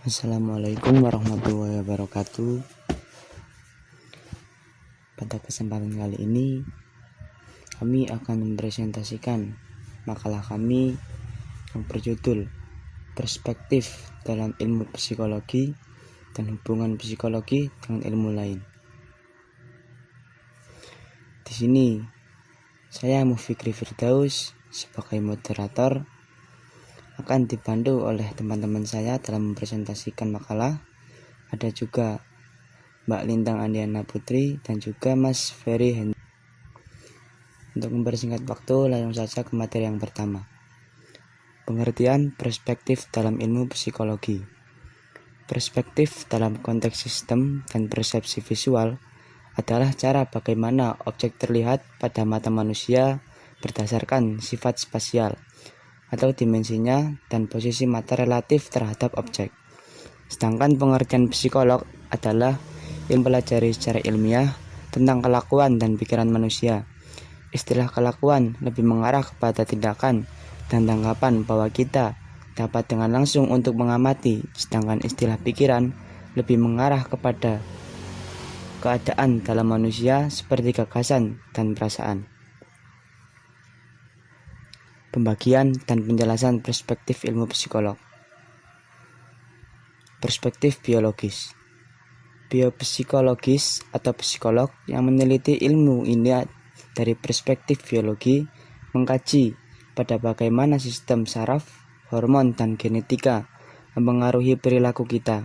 Assalamualaikum warahmatullahi wabarakatuh. Pada kesempatan kali ini kami akan mempresentasikan makalah kami yang berjudul Perspektif dalam Ilmu Psikologi dan Hubungan Psikologi dengan Ilmu Lain. Di sini saya Mufikri Firdaus sebagai moderator akan dibantu oleh teman-teman saya dalam mempresentasikan makalah. Ada juga Mbak Lintang Andiana Putri dan juga Mas Ferry Hendy. Untuk mempersingkat waktu, langsung saja ke materi yang pertama. Pengertian perspektif dalam ilmu psikologi. Perspektif dalam konteks sistem dan persepsi visual adalah cara bagaimana objek terlihat pada mata manusia berdasarkan sifat spasial atau dimensinya dan posisi mata relatif terhadap objek. Sedangkan pengertian psikolog adalah yang mempelajari secara ilmiah tentang kelakuan dan pikiran manusia. Istilah kelakuan lebih mengarah kepada tindakan dan tanggapan bahwa kita dapat dengan langsung untuk mengamati, sedangkan istilah pikiran lebih mengarah kepada keadaan dalam manusia seperti gagasan dan perasaan. Pembagian dan penjelasan perspektif ilmu psikolog. Perspektif biologis. Biopsikologis atau psikolog yang meneliti ilmu ini dari perspektif biologi mengkaji pada bagaimana sistem saraf, hormon, dan genetika mempengaruhi perilaku kita.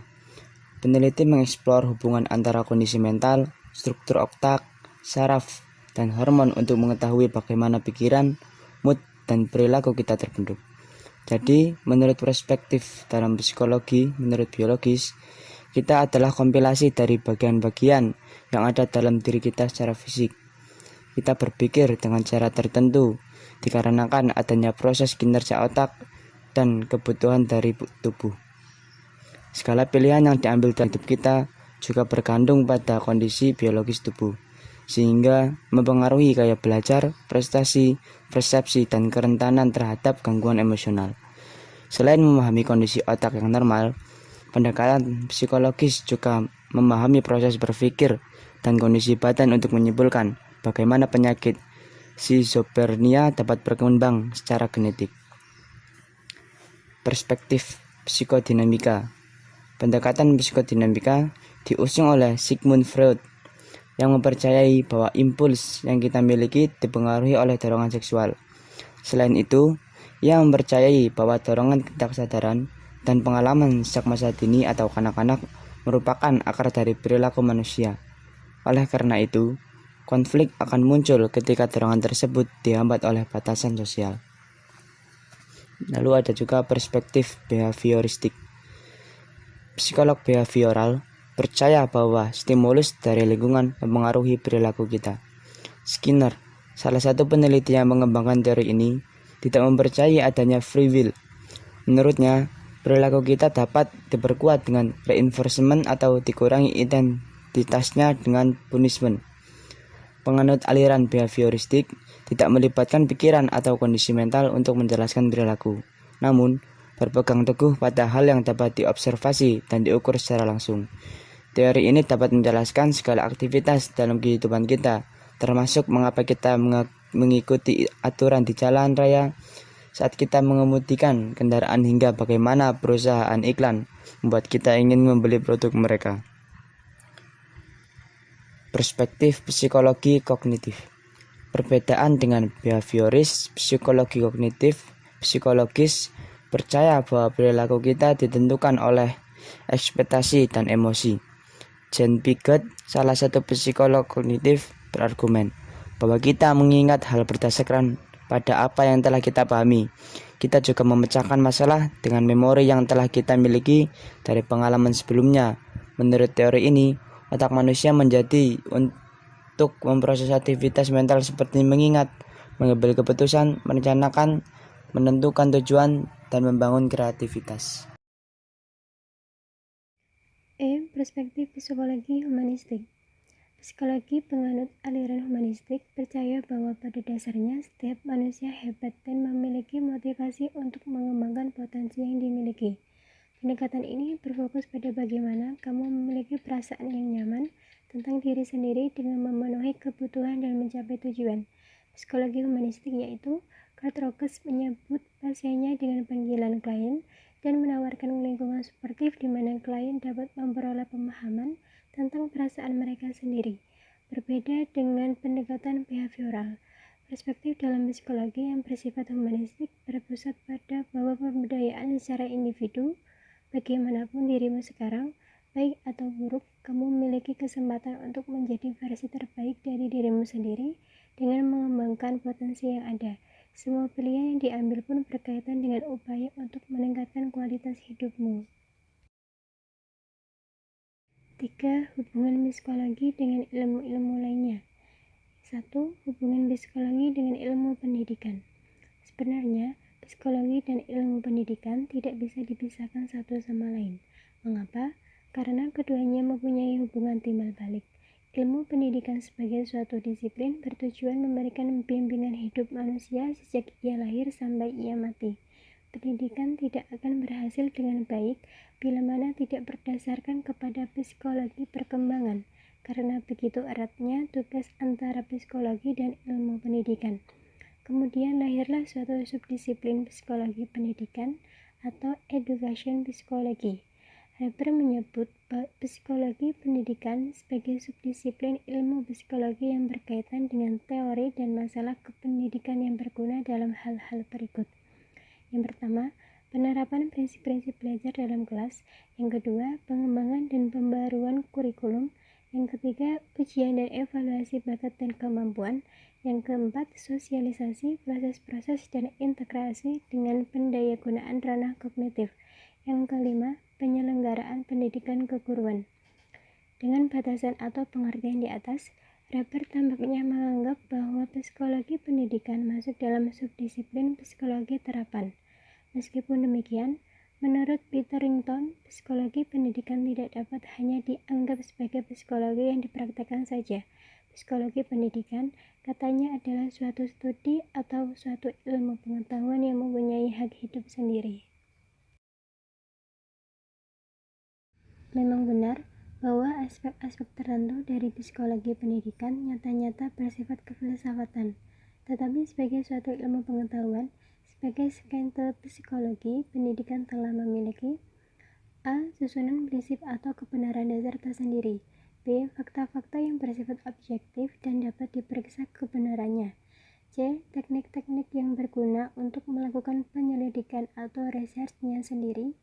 Peneliti mengeksplor hubungan antara kondisi mental, struktur otak, saraf, dan hormon untuk mengetahui bagaimana pikiran, mood, dan perilaku kita terbentuk. Jadi, menurut perspektif dalam psikologi, menurut biologis, kita adalah kompilasi dari bagian-bagian yang ada dalam diri kita secara fisik. Kita berpikir dengan cara tertentu dikarenakan adanya proses kinerja otak dan kebutuhan dari tubuh. Segala pilihan yang diambil dalam hidup kita juga bergantung pada kondisi biologis tubuh, sehingga mempengaruhi gaya belajar, prestasi, persepsi, dan kerentanan terhadap gangguan emosional. Selain memahami kondisi otak yang normal, pendekatan psikologis juga memahami proses berpikir dan kondisi badan untuk menyimpulkan bagaimana penyakit schizophrenia dapat berkembang secara genetik. Perspektif psikodinamika. Pendekatan psikodinamika diusung oleh Sigmund Freud yang mempercayai bahwa impuls yang kita miliki dipengaruhi oleh dorongan seksual. Selain itu, ia mempercayai bahwa dorongan kesadaran dan pengalaman sejak masa dini atau kanak-kanak merupakan akar dari perilaku manusia. Oleh karena itu, konflik akan muncul ketika dorongan tersebut dihambat oleh batasan sosial. Lalu ada juga perspektif behavioristik. Psikolog behavioral percaya bahwa stimulus dari lingkungan mempengaruhi perilaku kita. Skinner, salah satu peneliti yang mengembangkan teori ini, tidak mempercayai adanya free will. Menurutnya, perilaku kita dapat diperkuat dengan reinforcement atau dikurangi identitasnya dengan punishment. Penganut aliran behavioristik tidak melibatkan pikiran atau kondisi mental untuk menjelaskan perilaku, namun berpegang teguh pada hal yang dapat diobservasi dan diukur secara langsung. Teori ini dapat menjelaskan segala aktivitas dalam kehidupan kita, termasuk mengapa kita mengikuti aturan di jalan raya, saat kita mengemudikan kendaraan, hingga bagaimana perusahaan iklan membuat kita ingin membeli produk mereka. Perspektif psikologi kognitif. Perbedaan dengan behavioris, psikologi kognitif, psikologis percaya bahwa perilaku kita ditentukan oleh ekspektasi dan emosi. Jen Piaget, salah satu psikolog kognitif, berargumen bahwa kita mengingat hal berdasarkan pada apa yang telah kita pahami. Kita juga memecahkan masalah dengan memori yang telah kita miliki dari pengalaman sebelumnya. Menurut teori ini, otak manusia menjadi untuk memproses aktivitas mental seperti mengingat, mengambil keputusan, merencanakan, menentukan tujuan, dan membangun kreativitas. Perspektif psikologi humanistik. Psikologi penganut aliran humanistik percaya bahwa pada dasarnya setiap manusia hebat dan memiliki motivasi untuk mengembangkan potensi yang dimiliki. Pendekatan ini berfokus pada bagaimana kamu memiliki perasaan yang nyaman tentang diri sendiri dengan memenuhi kebutuhan dan mencapai tujuan. Psikologi humanistik yaitu Carl Rogers menyebut pasiennya dengan panggilan klien dan menawarkan lingkungan suportif di mana klien dapat memperoleh pemahaman tentang perasaan mereka sendiri. Berbeda dengan pendekatan behavioral, perspektif dalam psikologi yang bersifat humanistik berpusat pada bahwa pemberdayaan secara individu. Bagaimanapun dirimu sekarang, baik atau buruk, kamu memiliki kesempatan untuk menjadi versi terbaik dari dirimu sendiri dengan mengembangkan potensi yang ada. Semua pilihan yang diambil pun berkaitan dengan upaya untuk meningkatkan kualitas hidupmu. 3. Hubungan psikologi dengan ilmu-ilmu lainnya. 1. Hubungan psikologi dengan ilmu pendidikan. Sebenarnya, psikologi dan ilmu pendidikan tidak bisa dipisahkan satu sama lain. Mengapa? Karena keduanya mempunyai hubungan timbal balik. Ilmu pendidikan sebagai suatu disiplin bertujuan memberikan bimbingan hidup manusia sejak ia lahir sampai ia mati. Pendidikan tidak akan berhasil dengan baik bila mana tidak berdasarkan kepada psikologi perkembangan, karena begitu eratnya tugas antara psikologi dan ilmu pendidikan. Kemudian lahirlah suatu subdisiplin psikologi pendidikan atau education psychology. Reber menyebut psikologi pendidikan sebagai subdisiplin ilmu psikologi yang berkaitan dengan teori dan masalah kependidikan yang berguna dalam hal-hal berikut. Yang pertama, penerapan prinsip-prinsip belajar dalam kelas. Yang kedua, pengembangan dan pembaruan kurikulum. Yang ketiga, ujian dan evaluasi bakat dan kemampuan. Yang keempat, sosialisasi, proses-proses dan integrasi dengan pendayagunaan ranah kognitif. Yang kelima, penyelenggaraan pendidikan keguruan. Dengan batasan atau pengertian di atas, Reber tampaknya menganggap bahwa psikologi pendidikan masuk dalam subdisiplin psikologi terapan. Meskipun demikian, menurut Peter Rington, psikologi pendidikan tidak dapat hanya dianggap sebagai psikologi yang dipraktekkan saja. Psikologi pendidikan, katanya, adalah suatu studi atau suatu ilmu pengetahuan yang mempunyai hak hidup sendiri. Memang benar bahwa aspek-aspek tertentu dari psikologi pendidikan nyata-nyata bersifat kefilsafatan, tetapi sebagai suatu ilmu pengetahuan, sebagai skente psikologi pendidikan telah memiliki a. Susunan prinsip atau kebenaran dasar tersendiri, b. Fakta-fakta yang bersifat objektif dan dapat diperiksa kebenarannya, c. Teknik-teknik yang berguna untuk melakukan penyelidikan atau researchnya sendiri,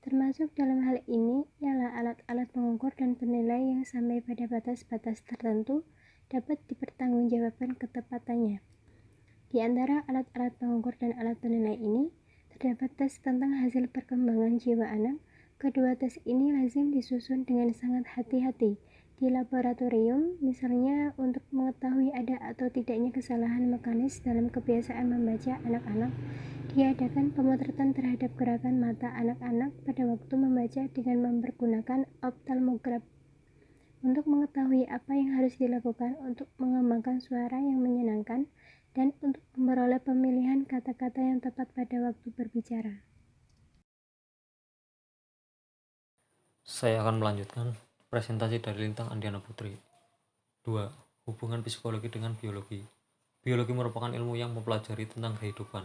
termasuk dalam hal ini ialah alat-alat pengukur dan penilai yang sampai pada batas-batas tertentu dapat dipertanggungjawabkan ketepatannya. Di antara alat-alat pengukur dan alat penilai ini, terdapat tes tentang hasil perkembangan jiwa anak. Kedua tes ini lazim disusun dengan sangat hati-hati di laboratorium, misalnya untuk mengetahui ada atau tidaknya kesalahan mekanis dalam kebiasaan membaca anak-anak. Diadakan pemotretan terhadap gerakan mata anak-anak pada waktu membaca dengan mempergunakan optalmograf untuk mengetahui apa yang harus dilakukan untuk mengembangkan suara yang menyenangkan dan untuk memperoleh pemilihan kata-kata yang tepat pada waktu berbicara. Saya akan melanjutkan presentasi dari Lintang Andiana Putri. 2. Hubungan psikologi dengan biologi. Biologi merupakan ilmu yang mempelajari tentang kehidupan.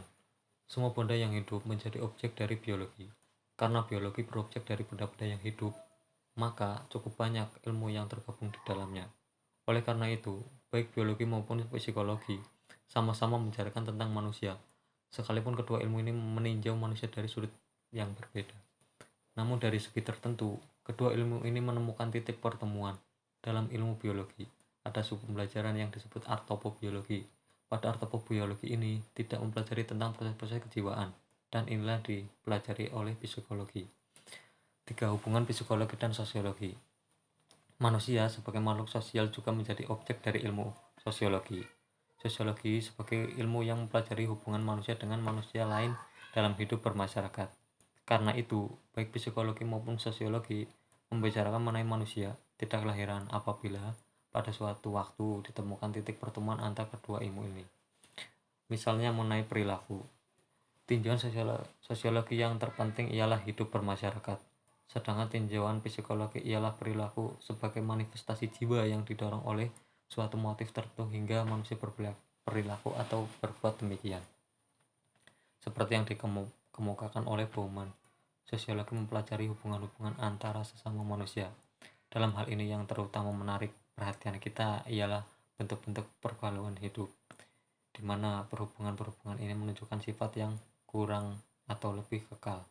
Semua benda yang hidup menjadi objek dari biologi. Karena biologi berobjek dari benda-benda yang hidup, maka cukup banyak ilmu yang tergabung di dalamnya. Oleh karena itu, baik biologi maupun psikologi sama-sama membicarakan tentang manusia, sekalipun kedua ilmu ini meninjau manusia dari sudut yang berbeda. Namun dari segi tertentu, kedua ilmu ini menemukan titik pertemuan. Dalam ilmu biologi, ada sub-pembelajaran yang disebut artopobiologi. Pada artopobiologi ini tidak mempelajari tentang proses-proses kejiwaan, dan inilah dipelajari oleh psikologi. 3. Hubungan psikologi dan sosiologi. Manusia sebagai makhluk sosial juga menjadi objek dari ilmu sosiologi. Sosiologi sebagai ilmu yang mempelajari hubungan manusia dengan manusia lain dalam hidup bermasyarakat. Karena itu, baik psikologi maupun sosiologi membicarakan mengenai manusia tidak kelahiran apabila pada suatu waktu ditemukan titik pertemuan antara kedua ilmu ini. Misalnya mengenai perilaku. Tinjauan sosiologi yang terpenting ialah hidup bermasyarakat, sedangkan tinjauan psikologi ialah perilaku sebagai manifestasi jiwa yang didorong oleh suatu motif tertentu hingga manusia berperilaku atau berbuat demikian. Seperti yang dikemukakan oleh Bauman, sosiologi mempelajari hubungan-hubungan antara sesama manusia. Dalam hal ini yang terutama menarik perhatian kita ialah bentuk-bentuk pergaulan hidup, di mana perhubungan-perhubungan ini menunjukkan sifat yang kurang atau lebih kekal.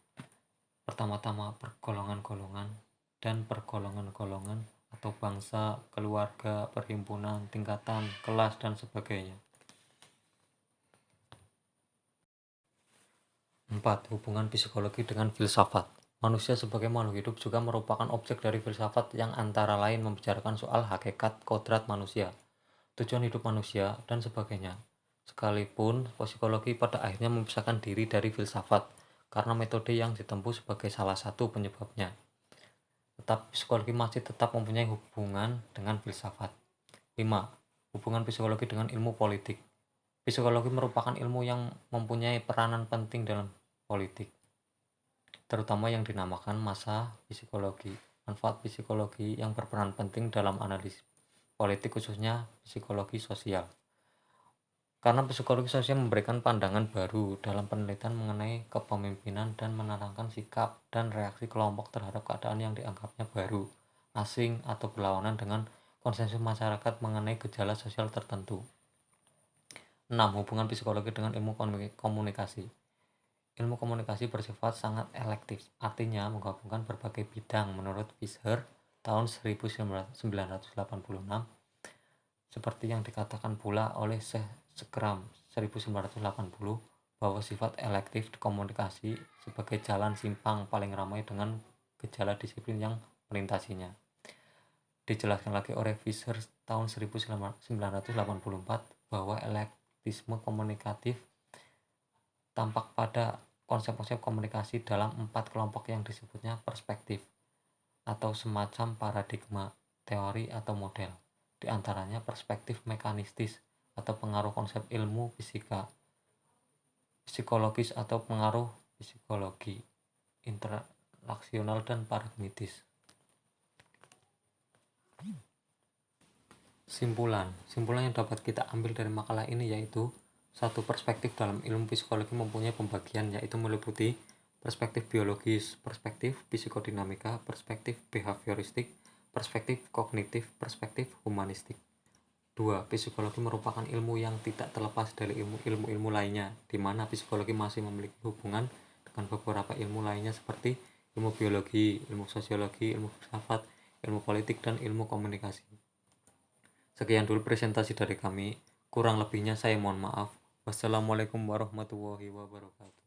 Pertama-tama pergolongan-golongan dan pergolongan-golongan atau bangsa, keluarga, perhimpunan, tingkatan, kelas, dan sebagainya. 4. Hubungan psikologi dengan filsafat. Manusia sebagai makhluk hidup juga merupakan objek dari filsafat yang antara lain membicarakan soal hakikat kodrat manusia, tujuan hidup manusia, dan sebagainya. Sekalipun psikologi pada akhirnya memisahkan diri dari filsafat karena metode yang ditempuh sebagai salah satu penyebabnya. Tetapi psikologi masih tetap mempunyai hubungan dengan filsafat. 5. Hubungan psikologi dengan ilmu politik. Psikologi merupakan ilmu yang mempunyai peranan penting dalam politik, terutama yang dinamakan masa psikologi. Manfaat psikologi yang berperan penting dalam analisis politik, khususnya psikologi sosial. Karena psikologi sosial memberikan pandangan baru dalam penelitian mengenai kepemimpinan dan menerangkan sikap dan reaksi kelompok terhadap keadaan yang dianggapnya baru, asing, atau berlawanan dengan konsensus masyarakat mengenai gejala sosial tertentu. 6. Hubungan psikologi dengan ilmu komunikasi. Ilmu komunikasi bersifat sangat elektif, artinya menggabungkan berbagai bidang menurut Fisher tahun 1986, seperti yang dikatakan pula oleh Schramm 1980 bahwa sifat elektif komunikasi sebagai jalan simpang paling ramai dengan gejala disiplin yang melintasinya. Dijelaskan lagi oleh Fisher tahun 1984 bahwa elektisme komunikatif tampak pada konsep-konsep komunikasi dalam 4 kelompok yang disebutnya perspektif atau semacam paradigma, teori atau model. Di antaranya perspektif mekanistis atau pengaruh konsep ilmu fisika, psikologis atau pengaruh psikologi, interaksional dan pragmatis. Simpulan yang dapat kita ambil dari makalah ini yaitu: 1. Perspektif dalam ilmu psikologi mempunyai pembagian, yaitu meliputi perspektif biologis, perspektif psikodinamika, perspektif behavioristik, perspektif kognitif, perspektif humanistik. 2. Psikologi merupakan ilmu yang tidak terlepas dari ilmu-ilmu lainnya, di mana psikologi masih memiliki hubungan dengan beberapa ilmu lainnya seperti ilmu biologi, ilmu sosiologi, ilmu filsafat, ilmu politik, dan ilmu komunikasi. Sekian dulu presentasi dari kami. Kurang lebihnya saya mohon maaf. Wassalamualaikum warahmatullahi wabarakatuh.